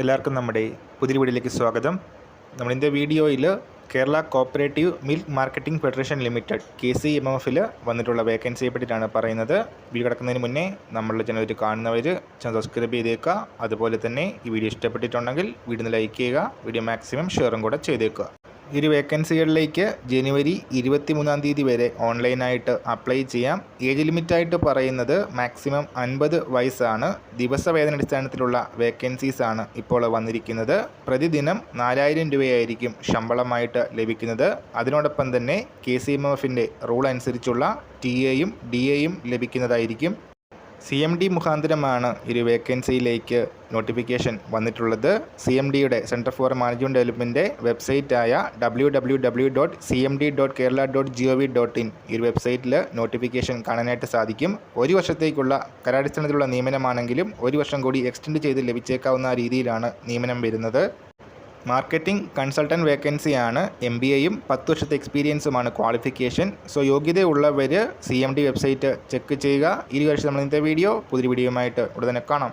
എല്ലാവർക്കും നമ്മുടെ പുതിയ വീഡിയോയിലേക്ക് സ്വാഗതം. നമ്മളിൻ്റെ വീഡിയോയിൽ Kerala cooperative milk marketing federation limited KCMF വന്നിട്ടുള്ള വേക്കൻസിയെ പറ്റിയിട്ടാണ് പറയുന്നത്. വീഡിയോ കിടക്കുന്നതിന് മുന്നേ നമ്മളുടെ ചാനൽ കാണുന്നവർ ചാനൽ സബ്സ്ക്രൈബ് ചെയ്തേക്കുക. അതുപോലെ തന്നെ ഈ വീഡിയോ ഇഷ്ടപ്പെട്ടിട്ടുണ്ടെങ്കിൽ വീഡിയോ ലൈക്ക് ചെയ്യുക, വീഡിയോ മാക്സിമം ഷെയറും കൂടെ ചെയ്തേക്കുക. ഈ ഒരു വേക്കൻസികളിലേക്ക് ജനുവരി 23 വരെ ഓൺലൈനായിട്ട് അപ്ലൈ ചെയ്യാം. ഏജ് ലിമിറ്റായിട്ട് പറയുന്നത് മാക്സിമം 50 വയസ്സാണ്. ദിവസവേതന അടിസ്ഥാനത്തിലുള്ള വേക്കൻസീസാണ് ഇപ്പോൾ വന്നിരിക്കുന്നത്. പ്രതിദിനം 4000 രൂപയായിരിക്കും ശമ്പളമായിട്ട് ലഭിക്കുന്നത്. അതിനോടൊപ്പം തന്നെ KCMF റൂൾ അനുസരിച്ചുള്ള TA-യും DA-യും ലഭിക്കുന്നതായിരിക്കും. CMD മുഖാന്തരമാണ് ഒരു വേക്കൻസിയിലേക്ക് നോട്ടിഫിക്കേഷൻ വന്നിട്ടുള്ളത്. CMDയുടെ സെൻറ്റർ ഫോർ മാനേജ്മെൻറ്റ് ഡെവലപ്മെൻറ്റ് വെബ്സൈറ്റായ www.cmd.kerala.gov.in ഈ ഒരു വെബ്സൈറ്റിൽ നോട്ടിഫിക്കേഷൻ കാണാനായിട്ട് സാധിക്കും. ഒരു വർഷത്തേക്കുള്ള കരാടിസ്ഥാനത്തിലുള്ള നിയമനമാണെങ്കിലും ഒരു വർഷം കൂടി എക്സ്റ്റെൻഡ് ചെയ്ത് ലഭിച്ചേക്കാവുന്ന രീതിയിലാണ് നിയമനം വരുന്നത്. മാർക്കറ്റിംഗ് കൺസൾട്ടൻറ്റ് വേക്കൻസിയാണ്. MBAയും 10 വർഷത്തെ എക്സ്പീരിയൻസുമാണ് ക്വാളിഫിക്കേഷൻ. സോ യോഗ്യതയുള്ളവർ CMD വെബ്സൈറ്റ് ചെക്ക് ചെയ്യുക. ഈ വർഷം നമ്മൾ ഇന്നത്തെ പുതിയ വീഡിയോയുമായിട്ട് ഉടനെ കാണാം.